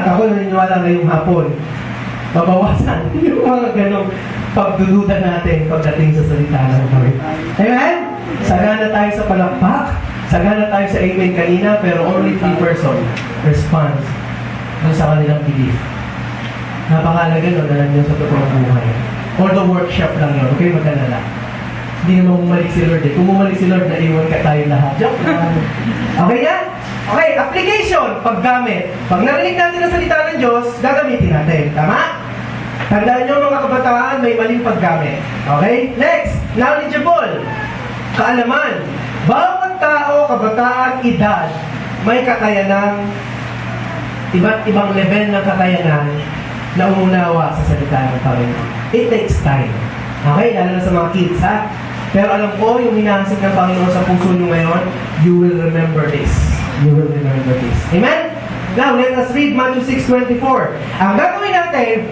At ako naniniwala ngayong hapon, mabawasan yung mga ganong pagdududa natin pagdating sa salita ng Lord. Amen? Sagana tayo sa palakpak, sagana tayo sa amen kanina, pero only 3 person response dun sa kanilang belief. Napakalaga no, na lang yun sa totoong buhay. Although workshop lang yun, okay, magkalala. Hindi naman bumalik si Lord eh. Kung bumalik si Lord, naiwan ka tayo lahat. Joke lang. Okay na? Okay, application, paggamit. Pag narinig natin ang salita ng Diyos, gagamitin natin. Tama? Tandaan nyo mga kabataan, may maling paggamit. Okay? Next, knowledgeable. Kaalaman. Bawat tao, kabataan, edad, may kakayanang, iba't ibang level ng kakayanan na umunawa sa salita ng Panginoon. It takes time. Okay? Lalo na sa mga kids, ha? Pero alam ko, yung hinahasik ng Panginoon sa puso nyo ngayon, you will remember this. You will remember this. Amen? Now, let us read Matthew 6:24. Ang gagawin natin,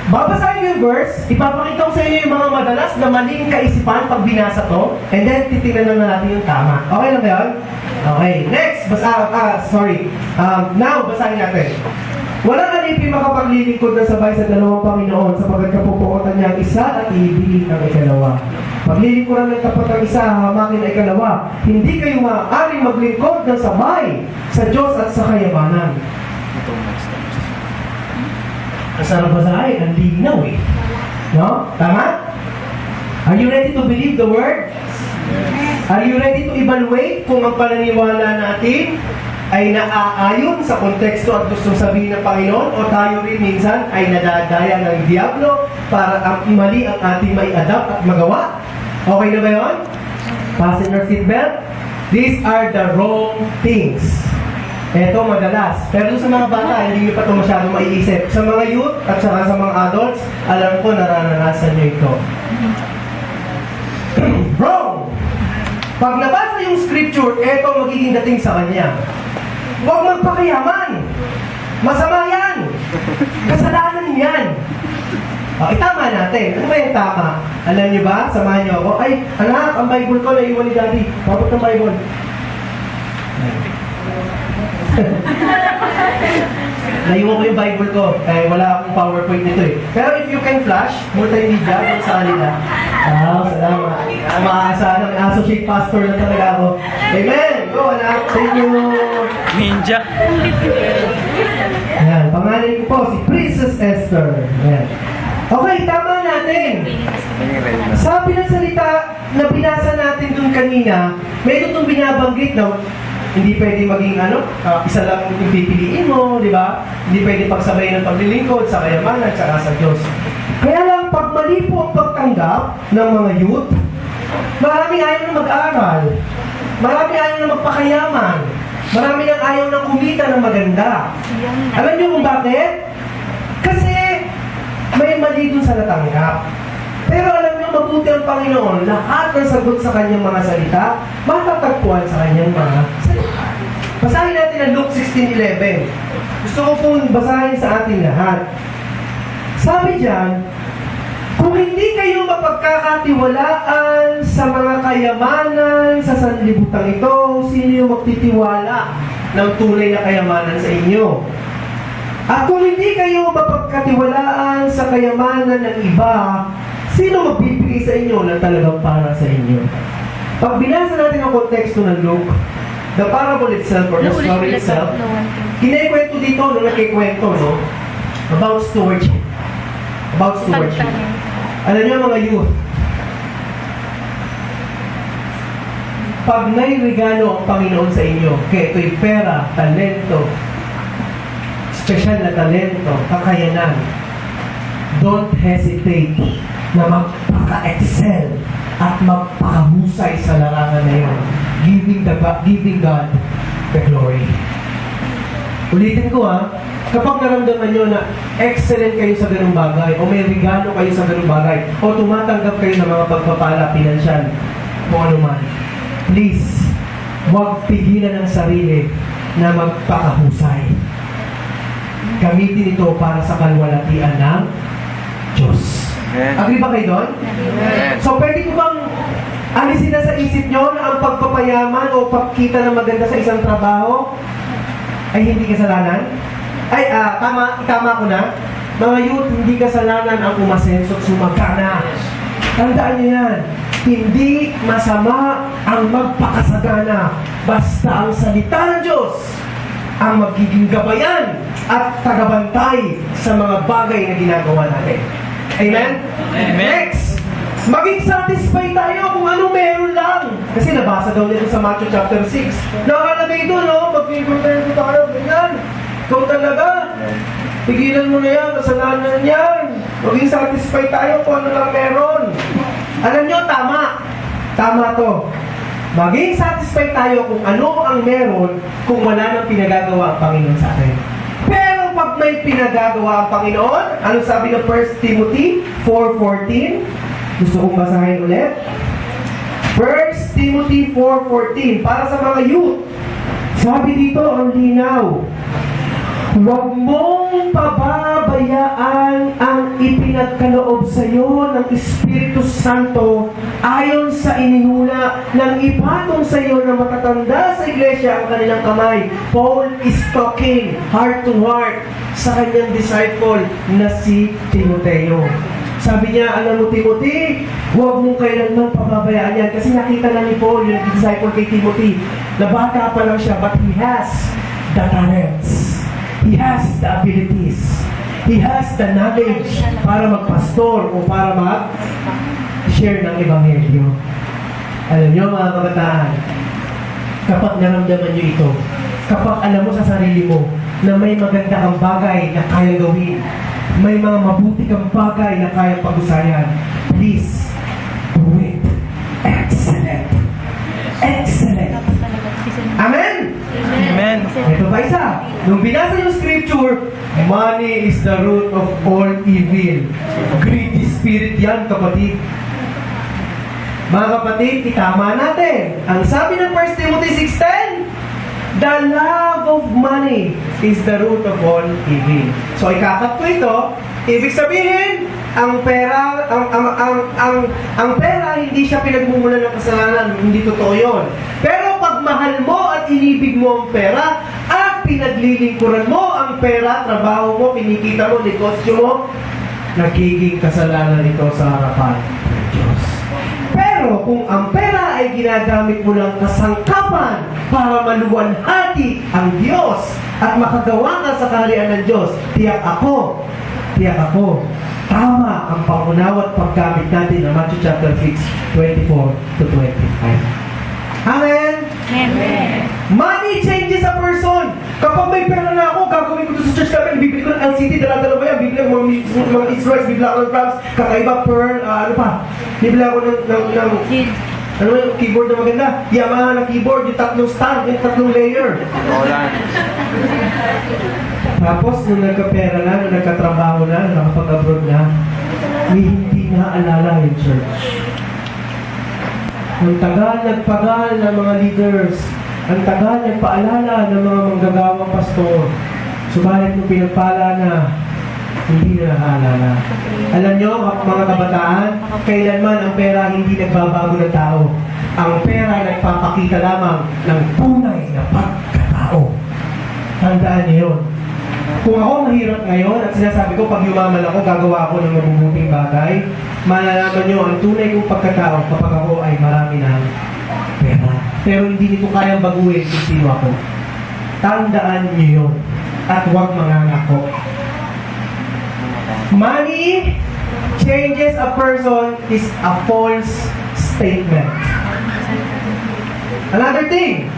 babasahin yung verse, ipapakita ko sa inyo yung mga madalas na maling kaisipan pag binasa to, and then titignan na natin yung tama. Okay lang ba yun? Okay. Next, now, basahin natin. Walang alipin makapaglilingkod na sabay sa dalawang Panginoon sapagkat kapupuotan niya ang isa at iibigin ang ikalawa. Paglilingkuran ng tapat ang isa, hahamakin ang ikalawa. Hindi kayo maaaring maglingkod ng sabay sa Diyos at sa kayamanan. Ang sarap basahin, ang linaw eh. No? Tama? Are you ready to believe the word? Are you ready to evaluate kung ang pananiwala natin ay naaayon sa konteksto at gustong sabihin ng Panginoon o tayo rin minsan ay nadadaya ng Diablo para mali ang ating mai-adapt at magawa? Okay na ba yun? Fasten your seatbelt. These are the wrong things. Ito madalas. Pero sa mga bata, hindi nyo pa ito masyadong maiisip. Sa mga youth at saka sa mga adults, alam ko nararanasan nyo ito. Wrong! Pag nabasa yung scripture, ito magiging dating sa kanya. Huwag magpakayaman. Masama yan. Kasalanan yan. Itama natin. Ano ba yung tama? Alam niyo ba? Samahan niyo ako. Ay, anak, ang Bible ko naiwan ni Daddy. Pabot ng Bible. Naiwan ko yung Bible ko. Wala akong PowerPoint nito eh. Pero if you can flash, multimedia yung sa kanila. Salamat. Maaasahan ng associate pastor na talaga ako. Amen! Go, anak. Thank you. Ninja. Ayan, pangalan ko po, si Princess Esther. Ayan. Okay, tama natin. Sabi ng salita na binasa natin dun kanina, may itong binabanggit na hindi pwede maging isa lang yung pipiliin mo, di ba? Hindi pwede pagsabay ng paglilingkod sa kayamanan at saka sa Diyos. Kaya lang, pag mali po ang pagtanggap ng mga youth, marami ayaw na mag-aral, marami ayaw na magpakayaman, marami nang ayaw na kumita ng maganda. Alam niyo kung bakit? Kasi may mali dun sa natanggap. Pero alam niyo, mabuti ang Panginoon, lahat ng sagot sa kanyang mga salita, matatagpuan sa kanyang mga salita. Basahin natin ang Luke 16:11. Gusto ko pong basahin sa ating lahat. Sabi diyan, kung hindi kayo mapagkakatiwalaan sa mga kayamanan sa sanlibutan ito, sino yung magtitiwala ng tunay na kayamanan sa inyo? At kung hindi kayo mapagkatiwalaan sa kayamanan ng iba, sino magbibigay sa inyo na talagang para sa inyo? Pag binasa natin ang konteksto ng Luke, the parable itself or the story itself, kinikwento dito nung nakikwento, no? About stewardship. About stewardship. Alam niyo mga youth, pag may regalo ang Panginoon sa inyo, kaya ito'y pera, talento, special na talento, kakayanan, don't hesitate na magpaka-excel at magpakahusay sa larangan na yun, giving God the glory. Ulitin ko kapag naramdaman nyo na excellent kayo sa ganung bagay, o may regalo kayo sa ganung bagay, o tumatanggap kayo ng mga pagpapala, pinansyal, kung ano man, please, huwag pigilan ang sarili na magpakahusay. Gamitin ito para sa kalwalatian ng Diyos. Agree ba kayo doon? So, pwede ko bang alisin na sa isip nyo na ang pagpapayaman o pagkita ng maganda sa isang trabaho ay hindi kasalanan? Tama ko na. Mga youth, hindi kasalanan ang umasenso at sumagana. Tandaan niyo yan. Hindi masama ang magpakasagana. Basta ang salita ng Diyos ang magiging gabayan at tagabantay sa mga bagay na ginagawa natin. Amen? Amen. Next, maging satisfied tayo kung ano meron lang. Kasi nabasa daw nito sa Matthew chapter 6. Nakalagay doon, no? Mag-content tayo, ganyan. Ikaw talaga. Pigilan mo na yan, kasalanan yan. Maging satisfied tayo kung ano lang meron. Alam nyo, tama. Tama to. Maging satisfied tayo kung ano ang meron kung wala nang pinagagawa ang Panginoon sa atin. Pero pag may pinagagawa ang Panginoon, ano sabi ng 1 Timothy 4:14? Gusto kong basahin ulit. 1 Timothy 4:14 para sa mga youth. Sabi dito ang linaw. Huwag mong pababayaan ang ipinagkaloob sa iyo ng Espiritu Santo ayon sa ininuna ng ipatong sa iyo na matatanda sa iglesia ang kanilang kamay. Paul is talking heart to heart sa kanyang disciple na si Timoteo. Sabi niya, alam mo Timothy, huwag mong kailanman pababayaan yan. Kasi nakita na ni Paul, yung disciple kay Timothy, na bata pa lang siya, but he has the talents. He has the abilities. He has the knowledge para magpastor o para mag-share ng Ebanghelyo. Alam niyo mga kabataan, kapag naramdaman niyo ito, kapag alam mo sa sarili mo na may maganda kang bagay na kaya gawin, may mga mabuti kang bagay na kaya pag-usayan, please do it. Excellent. Excellent. Amen? Amen. Ito pa isa. Nung binasa yung scripture, money is the root of all evil. Greedy spirit yan, kapatid. Mga kapatid, itama natin. Ang sabi ng 1 Timothy 6:10, the love of money is the root of all evil. So, ikakat ko ito. Ibig sabihin, ang pera, ang pera, hindi siya pinagmumulan ng kasalanan. Hindi totoo yun. Pero pag mahal mo at inibig mo ang pera, at pinaglilingkuran mo ang pera, trabaho mo, kinikita mo, negosyo mo, nagiging kasalanan ito sa harapan ng Diyos. Pero kung ang pera ay ginagamit mo lang kasangkapan para maluwalhati ang Diyos at makagawa ka sa kaharian ng Diyos, tiyak ako, tama ang pangunawa at paggamit natin ng Matthew chapter 6, 24 to 25. Amen? Amen. Money changes a person. Kapag may pera na ako, gagawin ko ito sa church namin, bibili ko ng LCD, dala-dala ba yan? Bibili ko ng mga instruments, bibili ako ng drums, kakaiba, pearl, ano pa? Bibili ako ng ano yung keyboard na maganda? Yamaha na keyboard, yung tatlong stand, yung tatlong layer. Tapos, nung nagkapera na, nung nagkatrabaho na, nung nakapag-abroad na, may hindi naaalala yung church. Ang tagal nagpagal ng mga leaders, ang tagal nagpaalala ng mga manggagawang pastor. Subalit nung pinagpala na, hindi na nakaalala. Alam nyo, mga kabataan, kailanman ang pera hindi nagbabago ng tao. Ang pera nagpapakita lamang ng tunay na pagkatao. Tandaan niyo yun. Kung ako mahirap ngayon at sinasabi ko pag yumaman ako, gagawa ako ng mabubuting bagay, malalaman nyo ang tunay kong pagkatao kapag ako ay marami ng pera. Pero hindi nito kayang baguhin kung sino ako. Tandaan niyo yun. At huwag mangangako. Money changes a person is a false statement. Another thing,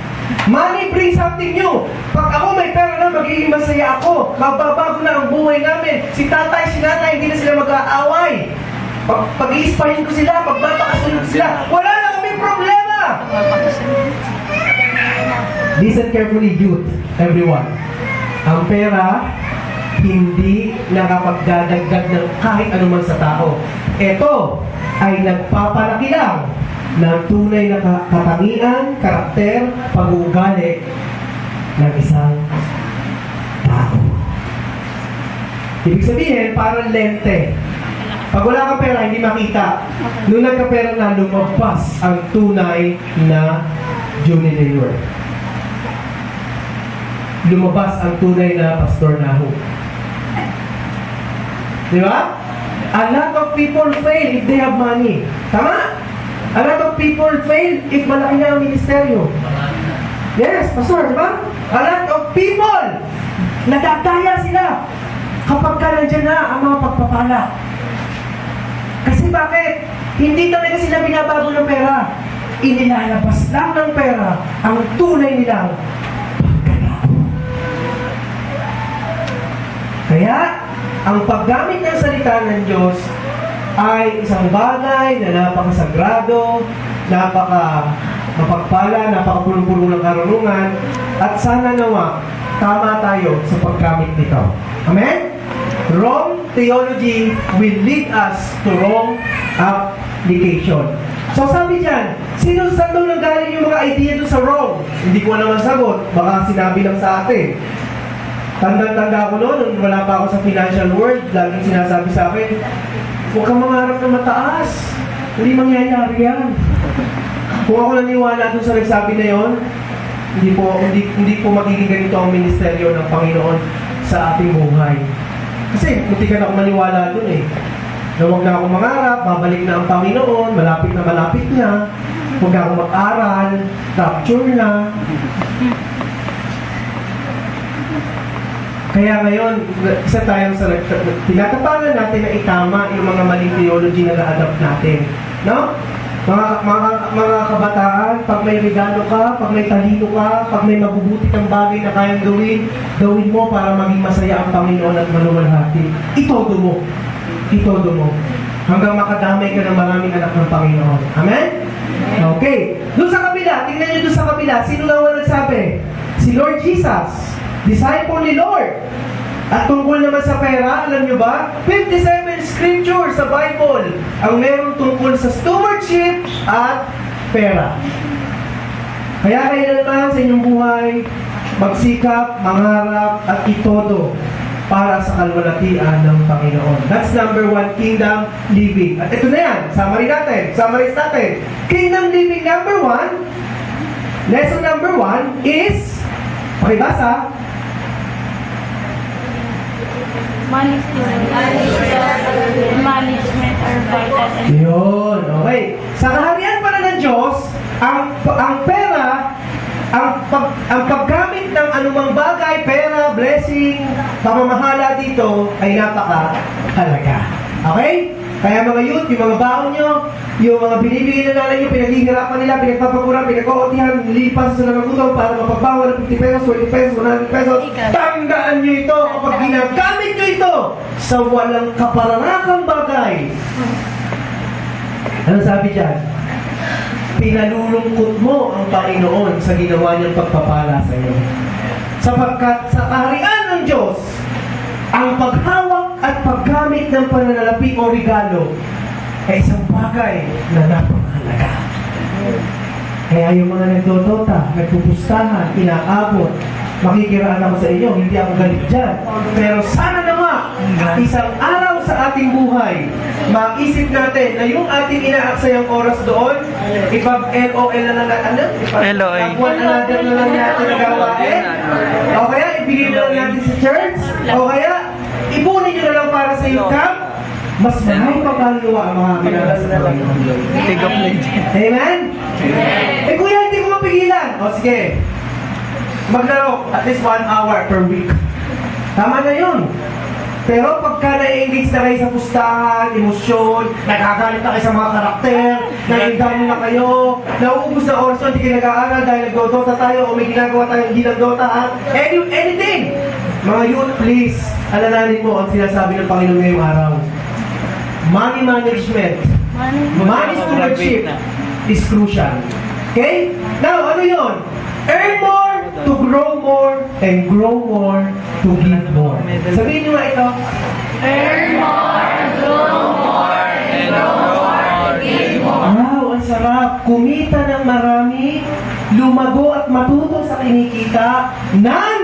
money brings something new. Pag ako may pera na, magiging masaya ako. Magbabago na ang buhay namin. Si tatay, si nanay, hindi na sila mag-aaway. Pag-iispahin ko sila, pagbabakasunod sila, wala na kaming problema. Listen carefully, youth, everyone. Ang pera, hindi nakapagdadagdag ng kahit anuman sa tao. Ito ay nagpapalaki lang ng tunay na katangian, karakter, pag-uugali ng isang tao. Ibig sabihin, parang lente. Pag wala kang pera, hindi makita. Nung nagkapera na, lumabas ang tunay na Johnny Taylor. lumabas ang tunay na Pastor Nahu. Di ba? A lot of people fail if they have money. Tama? A lot of people fail if malaki na ang ministeryo. Yes, Pastor, di ba? A lot of people, nadadaya sila kapag ka nandiyan na ang mga pagpapala. Kasi bakit? Hindi talaga sila binabago ng pera. Inilalabas lang ng pera ang tunay nilang pagkatao. Kaya, ang paggamit ng salita ng Diyos ay isang bagay na napakasagrado, mapagpala, napakapuno-puno ng karunungan, at sana nawa, tama tayo sa paggamit nito. Amen? Wrong theology will lead us to wrong application. So sabi dyan, saan daw nanggaling yung mga idea doon sa wrong? Hindi ko naman sagot, baka sinabi lang sa atin. Tanda-tanda ko noon, nung wala pa ako sa financial world, laging sinasabi sa akin, huwag kang mangarap na mataas. Hindi mangyayari yan. Kung ako naniwala doon sa nagsabi na yon, hindi po magiging ganito ang ministeryo ng Panginoon sa ating buhay. Kasi munti ka na ako maniwala doon eh. Na huwag na akong mangarap, babalik na ang Panginoon, malapit na, huwag na akong mag-aral, rapture na. Kaya ngayon, isa tayong sa tinatapangan natin na itama yung mga maling theology na na-adapt natin. No? Mga kabataan, pag may regalo ka, pag may talino ka, pag may mabubuti kang bagay na kayang gawin mo para maging masaya ang Panginoon at maluwalhati. Itodo mo. Hanggang makadamay ka ng maraming anak ng Panginoon. Amen? Okay. Doon sa kabila, tingnan nyo doon sa kabila, sino naman nagsabi? Si Lord Jesus. Disciple ni Lord. At tungkol naman sa pera, alam nyo ba? 57 scriptures sa Bible ang meron tungkol sa stewardship at pera. Kaya kayo naman sa inyong buhay, magsikap, mangarap, at itodo para sa kalwalatian ng Panginoon. That's number 1, kingdom living. At ito na yan, summarize natin. Kingdom living number 1, lesson number 1 is, pakibasa, management or vital. yun, okay. Sa kaharian pala ng Diyos, ang pera, ang paggamit ng anumang bagay, pera, blessing, pamamahala dito ay napakahalaga. Okay? Kaya mga youth, yung mga baon nyo, yung mga binibigay na nanay nyo, pinaghihirapan nila, pinagpapakuran, pinag-ootihan, nilipas sa ng gutom para mapagbawal ng 50 pesos, 20 pesos, 100 pesos. Tandaan nyo ito kapag ginagamit nyo ito sa walang kapararakang bagay. Ano sabi dyan? Pinalulungkot mo ang Panginoon sa ginawa niyang pagpapala sa iyo. Sapagkat sa kaharian ng Diyos, ang paghawak at paggamit ng pananalapi o regalo ay isang bagay na napakahalaga. Kaya yung mga nagdodota, nagpupustahan, inaabot, makikiraan ako sa inyo, hindi ako galit dyan. Pero sana naman, isang araw sa ating buhay, maisip natin na yung ating inaaksayang oras doon, ipag-LOL na lang natin, ipag-one another na lang natin na gawain, o kaya ibigay na lang natin sa church, o kaya ipunin nyo na lang para sa youth camp, mas marami pa kaluluwa ang mga pinala sa Panginoon. Amen? Eh kuya, hindi ko mapigilan. O sige, maglaro at least 1 hour per week. Tama na yun. Pero pagka na-engage na kayo sa pustahan, emosyon, nakakalit na kayo sa mga karakter, nag-examine na kayo, nauubos na oras hindi kayo nag-aaral dahil nag-dota tayo o may ginagawa tayo hindi nag-dota, anything! Mga youth, please, alalanin mo ang sinasabi ng Panginoon ngayong araw. Money management, money stewardship is crucial. Okay? Now, ano yun? Earn more to grow more and grow more to give more. Sabihin nyo nga ito. Earn more, grow more, and grow more, give more. Wow, ang sarap. Kumita ng marami, lumago at matuto sa kinikita ng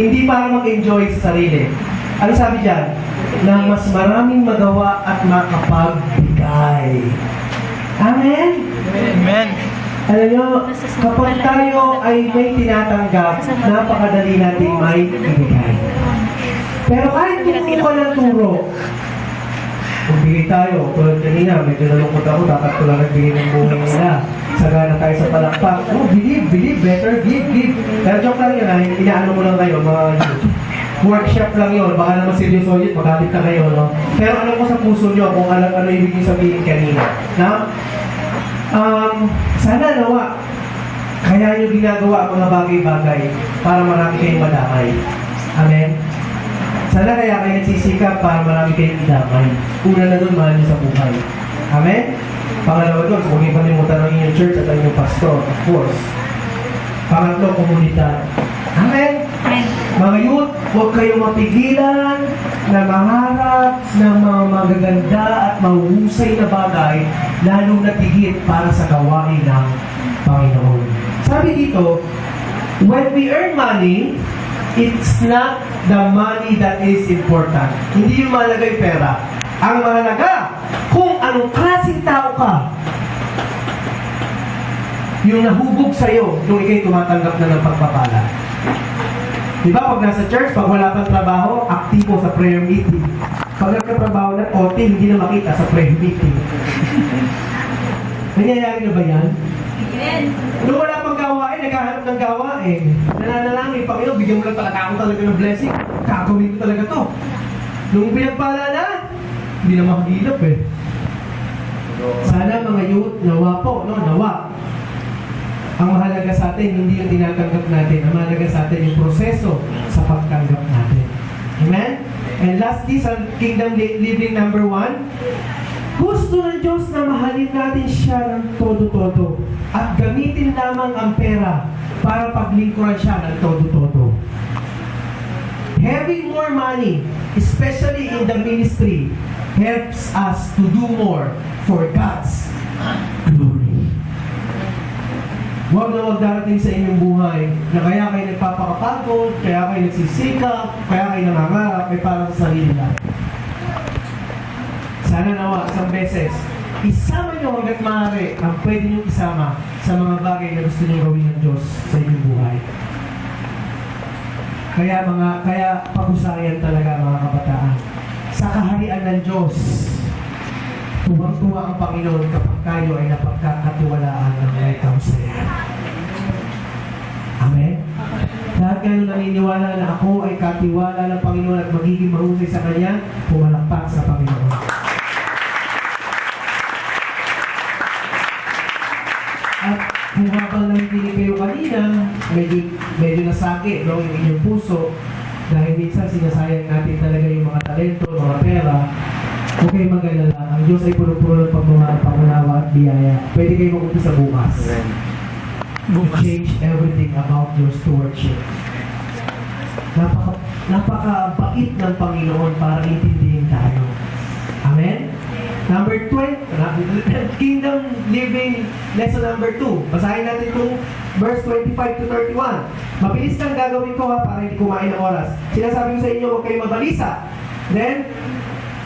hindi para mag-enjoy sa sarili. Ano sabi dyan? Na mas maraming magawa at makapagbigay. Amen? Amen. Alam nyo, kapag tayo ay may tinatanggap, napakadali natin may ibigay. Pero kahit turo ka ng turo, magbigay tayo. Tulad kanina, medyo nalungkot ako, dapat ko lang nagbigay ng buhay nila. Sagana tayo sa palakpak. Oh, believe, better, give. Pero joke lang yun, inaano mo lang kayo, mga youth. Workshop lang yun, baka naman seryoso yun, magalit na kayo, no? Pero alam ko sa puso nyo kung alam ano ibig yung sabihin kanina. Na? Sana nawa, kaya nyo ginagawa ang mga bagay-bagay para marami kayong madamay. Amen? Sana kaya kayo nagsisikap para marami kayong idamay. Una na doon, mahal nyo sa buhay. Amen? Pangalawa doon, kung hindi kalimutan ng inyong church at ang inyong pastor, of course. Pangatlo, komunidad. Amen? Mga youth, huwag kayong mapigilan na maharap ng mga magaganda at mahuhusay na bagay, lalong natigit para sa gawain ng Panginoon. Sabi dito, when we earn money, it's not the money that is important. Hindi yung mahalaga yung pera. Ang mahalaga, kung anong klaseng tao ka, yung nahubog sa'yo, nung ikay tumatanggap na ng pagpapala. Diba, pag nasa church, pag wala pang trabaho, aktibo sa prayer meeting. Pag nagkatrabaho na, OT, hindi na makita sa prayer meeting. Nangyayari na ba yan? Nung wala pang gawain, naghahanap ng gawain. Nananalangin, Panginoon, bigyan mo lang talaga ako talaga ng blessing. Gagawin ko talaga to. Nung pinagpala na, hindi na makagilap eh. Sana mga youth, nawa po, no? Nawa. Ang mahalaga sa atin, hindi yung tinatanggap natin. Ang mahalaga sa atin yung proseso sa pagtanggap natin. Amen? And lastly, sa Kingdom Living number 1, gusto ng Diyos na mahalin natin siya ng todo-todo at gamitin lamang ang pera para paglingkuran siya ng todo-todo. Having more money, especially in the ministry, helps us to do more for God's glory. Huwag na huwag darating sa inyong buhay na kaya kayo nagpapakapagod, kaya kayo nagsisikap, kaya kayo nangangarap, ay parang sa sarili lang. Sana nawa, isang beses, isama nyo hanggat maaari ang pwede nyo isama sa mga bagay na gusto nyo gawin ng Diyos sa inyong buhay. Kaya pag-usayan talaga mga kabataan. Sa kaharian ng Diyos, tuwang-tuwa ang Panginoon kapag kayo ay napagkakatiwalaan ng may kausayan. Amen? Lahat kayo naniniwala na ako ay katiwala ng Panginoon at magiging mahusay sa Kanya, pumalakpak sa Panginoon. At kung habang nakikinig kayo kanina, medyo nasakit, no, yung inyong puso, dahil minsan sinasayang natin talaga yung mga talento, mga pera. Huwag kayo mag-alala. Ang Diyos ay puno-puno ng pagmamahal, pangunawa at biyaya. Pwede kayo mag-umpisa bukas. To change everything about your stewardship. Napaka-bait ng Panginoon para intindihin tayo. Amen? Number 20, Kingdom Living lesson number 2. Basahin natin itong verse 25 to 31. Mabilis lang gagawin ko ha, para hindi kumain ng oras. Sinasabi ko sa inyo, huwag kayo mabalisa. Then,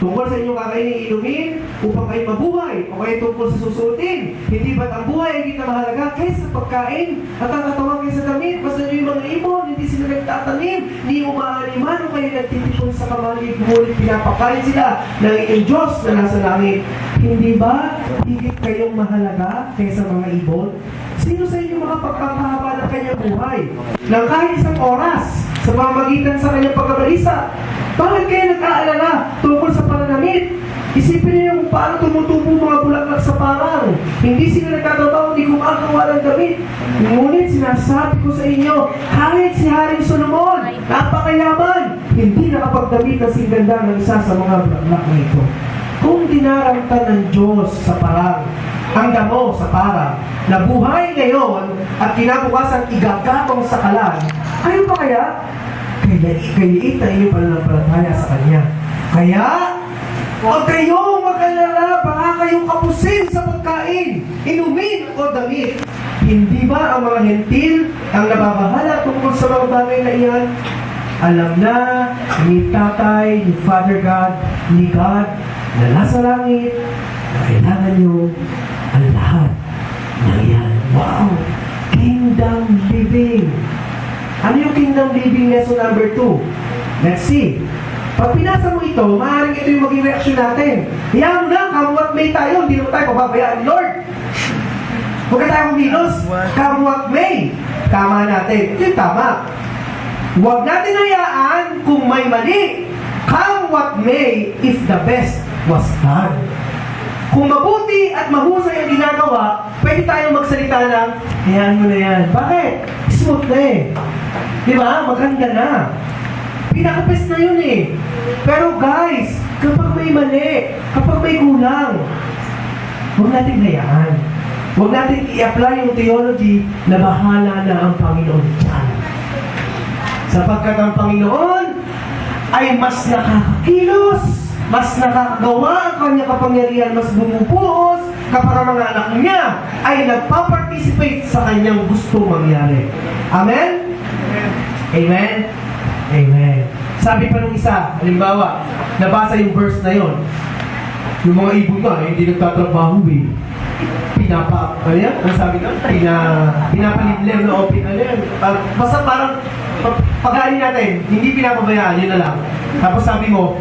tungkol sa inyong kakainin, inumin, upang kayo mabuhay, o kayo tungkol sa susuotin. Hindi ba't ang buhay ay hindi na mahalaga kaysa pagkain, at ang katawan kaysa damit, basta nyo yung mga ibon, hindi sila nagtatanim, hindi umaaniman, o kayo nagtitipon sa kamalig, ngunit pinapakain sila ng inyong Diyos na nasa langit. Hindi ba higit kayong mahalaga kaysa mga ibon? Sino sa inyo makapagpapahaba ng kanyang buhay ng kahit isang oras sa pamamagitan sa kanyang pagkabalisa? Bakit kayo nag-aalala tungkol sa pananamit? Isipin niyo kung paano tumutubo mga bulaklak sa parang. Hindi sila nagkataon, hindi gumagawa ng damit. Ngunit sinasabi ko sa inyo, kahit si Haring Solomon, napakayaman, hindi nakapagdamit ng singganda ng isa sa mga bulaklak na ito. Kung dinaranta ng Diyos sa parang, ang damo sa parang, na buhay ngayon at kinabukasan igagatong sa kalan, kayo pa kaya? Kaya tayo pananampalataya sa Kanya. Kaya, huwag kayong mag-alala, baka kayong kapusin sa pagkain, inumin o damit. Hindi ba ang mga hentil ang nababahala tungkol sa mga bagay na iyan? Alam na ni Tatay, ni Father God, ni God, na nasa langit, na kailangan nyo ang lahat ng iyan. Wow! Kingdom living. Ano yung kingdom living lesson number 2? Let's see. Pag pinasa mo ito, maaaring ito yung maging reaksyon natin. Hayaan mo lang, come what may tayo, hindi naman tayo pababayaan ni Lord. Huwag ka tayong minus, come what may. Tama natin. Ito yung tama. Huwag natin hayaan kung may mali. Come what may, if the best was done. Kung mabuti at mahusay ang ginagawa, pwede tayong magsalita ng, hayaan mo na yan. Bakit? Smooth na eh. Di ba? Maganda na. Pinakapes na yun eh. Pero guys, kapag may mali, kapag may kulang, huwag natin hayaan. Huwag natin i-apply yung theology na bahala na ang Panginoon dyan. Sapagkat ang Panginoon ay mas nakakakilos, mas nakakagawa ang kanyang kapangyarihan, mas bumubuhos kapag ang mga anak niya ay nagpa-participate sa kanyang gusto mangyari. Amen? Amen? Amen. Sabi pa nung isa, halimbawa, nabasa yung verse na yon. Yung mga ibon nga, hindi nagtatrabaho eh. Ano yan? Ano sabi ka? Pinapaliblem na open, ano yan? Basta parang, pag-aali natin, hindi pinapabayaan, yun na lang. Tapos sabi mo,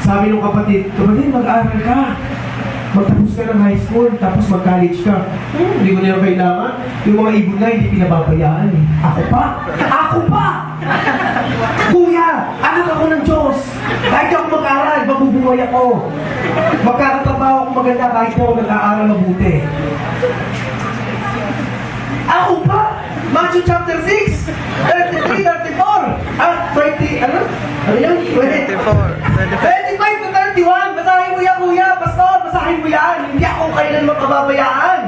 sabi nung kapatid, mag-aaral ka. Magtapos ka ng high school, tapos mag-college ka. Hindi ko na yung kailangan. Yung mga ibon na, hindi pinababayaan eh. Ako pa! Ako pa! Kuya, anak ako ng Diyos. Kahit ako mag-aaral, mabubuhay ako. Magkakatrabaho ako maganda kahit ako nag-aaral mabuti. Ako pa! Matthew chapter 6, 33, 34. 20, ano? Ano yun? 25 to 31. Basahin mo yan, kuya. Pastor, basahin mo yan. Hindi ako kailan makababayaan.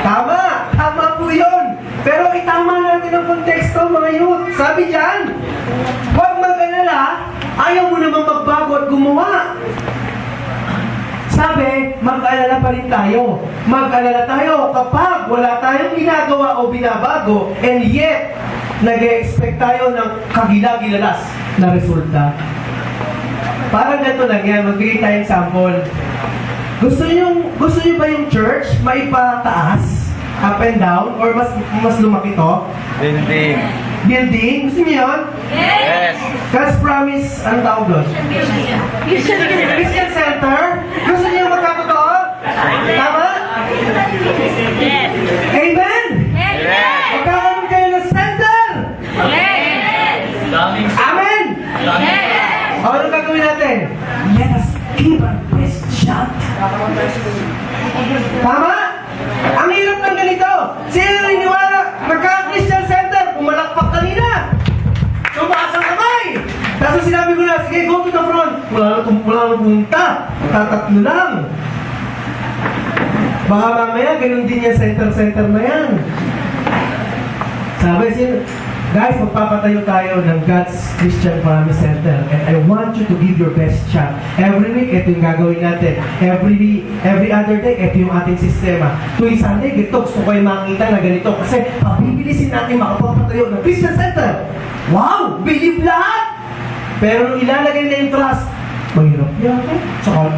Tama. Tama po yun. Pero itama natin ang konteksto, mga youth. Sabi dyan, huwag mag-alala, ayaw mo naman magbago at gumawa. Sabi, mag-alala pa rin tayo. Mag-alala tayo kapag wala tayong ginagawa o binabago, and yet, nag-expect tayo ng kagila-gilalas na resulta. Parang ganito lang yan, magbigay tayong sample. Gusto niyo ba yung church maipataas? Up and down? Or mas lumaki to? Building. Building? Gusto niyo yun? Yes. God's promise, anong tawag doon? Christian Center? Gusto niyo magkakotoo? Tama? Yes. Amen? Yes. Magkakaroon kayo ng center? Yes. Amen? Yes. O, anong gagawin natin? Let us give our best shot. Tama? Ang hirap ng ganito. Sino naniniwala? Magkaka-Christian Center. Pumalakpak kanina. Tumaas ang kamay. Tapos sinabi ko na, sige, go to the front. Wala na pumunta. Tatatlo lang. Baka mamaya, ganun din yung center na yan. Sabi siya, guys, magpapatayo tayo ng God's Christian Promise Center. And I want you to give your best shot. Every week, ito yung gagawin natin. Every other day, ito yung ating sistema. Tuwing Sunday, ito gusto ko yung makita na ganito. Kasi pabibilisin natin makapapatayo ng Christian Center. Wow! Believe lahat! Pero nung ilalagay na yung trust, mahirap yan. Tsaka,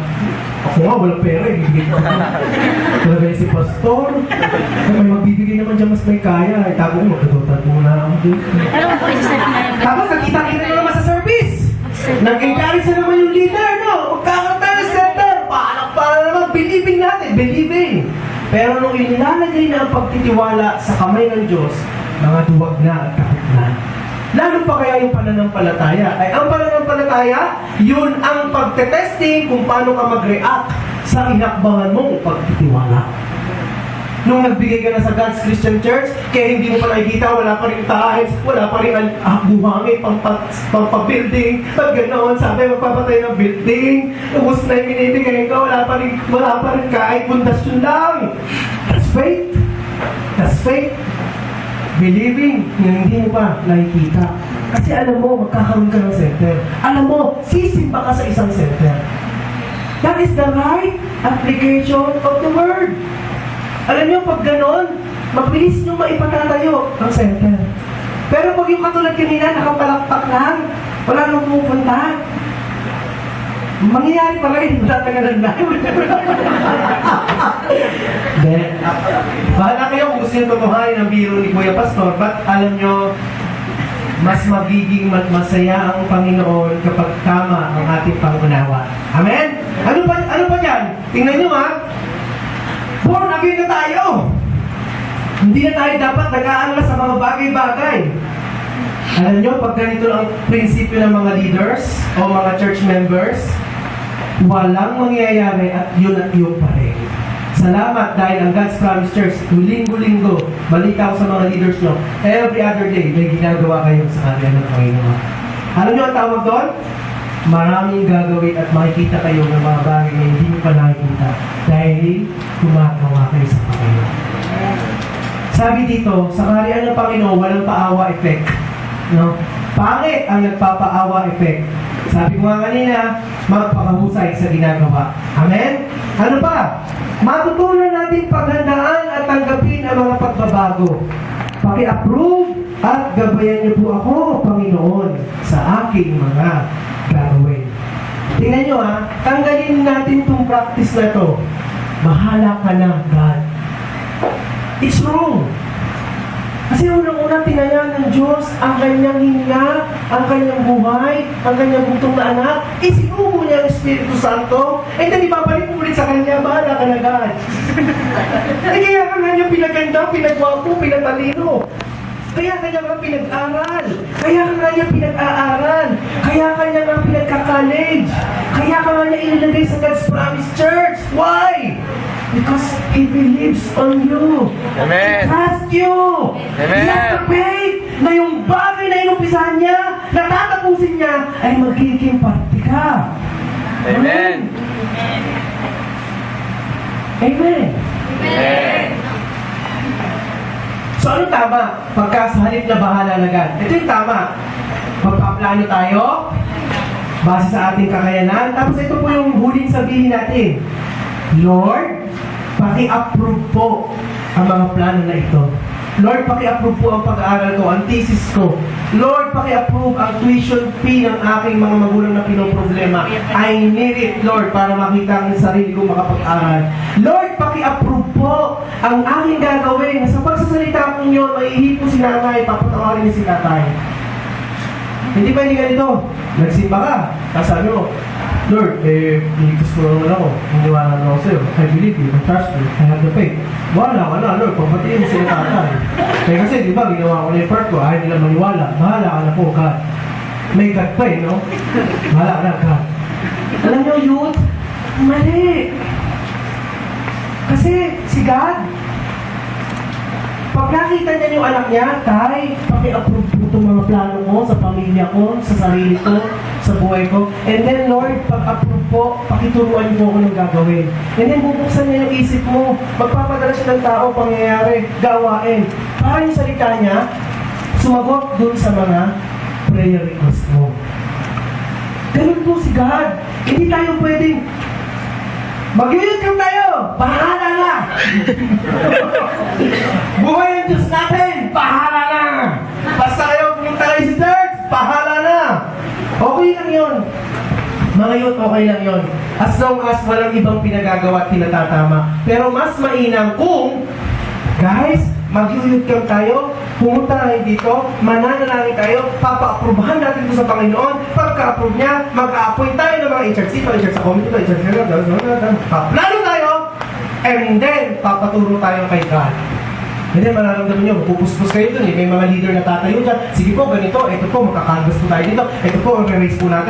ako nga, walang pera, ibibigay ko. Talaga si Pastor. May magbibigay naman dyan mas may kaya. Itago mo, magkadotan mo na ako dito. Alam mo po, isa-set na yun. Tapos nakita-kita na naman sa service. Nag-encourage na naman yung leader, no? Magkakaroon tayo ng center. Para naman, believing natin, believing. Pero nung inilalagay na ang pagtitiwala sa kamay ng Diyos, mga duwag na at takot na. Lalo pa kaya yung pananampalataya. Ay, ang pananampalataya, yun ang pagtetesting kung paano ka mag-react sa inakbangan mong pagtitiwala. Nung nagbigay ka na sa God's Christian Church, kaya hindi mo pa nakikita, wala pa rin tiles, wala pa rin buhangin, pampabuilding, at ganoon, sabi, magpapatay ng building, ubus na yung binibigay ka, wala pa rin kahit pundasyon lang. That's faith. That's faith. Believing na hindi mo pa nakikita. Kasi alam mo, magkakaroon ka ng center. Alam mo, sisimba ka sa isang center. That is the right application of the word. Alam niyo, pag ganon, mabilis nyo maipatatayo ang center. Pero pag yung katulad kanina, nakapalakpak lang, wala nang pumupunta. mangyayari pala yun, tatagalan na. Then, bahala kayo kung gusto nyo tutuhanin ang biro ni Kuya Pastor, but alam nyo, mas magiging masaya ang Panginoon kapag tama ang ating pangunawa. Amen? Ano pa yan? Tingnan nyo ha. Born again na tayo. Hindi na tayo dapat nag-aalala sa mga bagay-bagay. Alam nyo, pag ganito ang prinsipyo ng mga leaders o mga church members, walang mangyayari at yun pa rin. Salamat dahil ang God's Promise Church, linggo-linggo, balita ko sa mga leaders nyo, every other day, may ginagawa kayo sa kanila ng Panginoon. Alam nyo ang tawag doon? Maraming gagawin at makikita kayo ng mga bagay na hindi nyo pa nakikita dahil gumagawa kayo sa Panginoon. Sabi dito, sa kaharian ng Panginoon, walang paawa effect. No? Pangit ang nagpapaawa effect. Sabi ko nga kanina, magpakahusay sa ginagawa. Amen? Ano pa? Matutunan natin paghandaan at tanggapin ang mga pagbabago. Paki-approve at gabayan niyo po ako, Panginoon, sa aking mga gagawin. Tingnan niyo ha, tanggalin natin itong practice na to. Bahala ka na, God. It's wrong. Kasi unang-unang tinayan ng Diyos ang kanyang hinga, ang kanyang buhay, ang kanyang butong na anak. Isinubo niya ang Espiritu Santo. And then ibabalik mo ulit sa kanya, bahala ka na God. Kaya ka nga niya pinaganda, pinagwapo, pinatalino. Kaya kanya nga pinag-aral. Kaya ka nga niya pinag-aaral. Kaya kanya nga pinagka-college. Kaya ka nga niya inilagay sa God's Promise Church. Why? Because He believes on you. Amen. Trust you. Amen. He has the faith na yung bagay na inumpisahan niya, na tatapusin niya, ay magiging parte ka. Amen. Amen. Amen. So ano tama? Pagka sa halip na bahala na God. Ito yung tama. Magpaplano tayo base sa ating kakayanan. Tapos ito po yung huling sabihin natin. Lord, paki-approve po ang mga plano na ito. Lord, paki-approve po ang pag-aaral ko, ang thesis ko. Lord, paki-approve ang tuition fee ng aking mga magulang na pinoproblema. I need it, Lord, para makita ang sarili ko makapag-aral. Lord, paki-approve po ang aking gagawin. Sa pagsasalita ko niyo, maihipo si nanay, papatawarin niya si tatay. Hindi pa hindi ganito. Nagsimba ka. Tapos sabi mo, Lord, niligtas ko naman ako. Naniwala na ako sa'yo. I believe you. I trust you. I have the faith. Wala ka na, Lord. Pagpatiin mo sila tatay. Kaya kasi, di ba, ginawa ko na yung part ko. Ayaw nila maniwala. Bahala ka na po, God. May God pa no? Bahala ka na, God. Alam niyo, youth, mali. Kasi, si God, pag nakita niya yung anak niya, tay, paki-approve po itong mga plano ko sa pamilya ko, sa sarili ko, sa buhay ko. And then, Lord, pag-approve po, pakituruan niyo po ako ng gagawin. And then, bubuksan niya yung isip mo. Magpapadala siya ng tao, pangyayari, gawain. Para yung salita niya, sumagot dun sa mga prayer request mo. Ganun po si God. Hindi tayo pwedeng mag-YouTube tayo! Bahala na! Buhay ang Diyos natin! Bahala na! Basta kayo pumunta kayo sa church! Bahala na! Okay lang yun. Mga yun, okay lang yun. As long as walang ibang pinagagawa at pinatatama. Pero mas mainam kung, guys, mag-YouTube tayo, pumunta tayo dito, mananalangin tayo, papa-approvehan natin ito sa Panginoon. Pagka-approve niya, mag-a-appoint tayo ng mga HRC, HRC sa committee, HRC, paplano tayo, and then, papaturo tayo kay God. And then, mararamdaman nyo, pupuspos kayo dun, may mga leader na tatayo dyan, sige po, ganito, ito po, makakagos po tayo dito, ito po, ang raise po natin.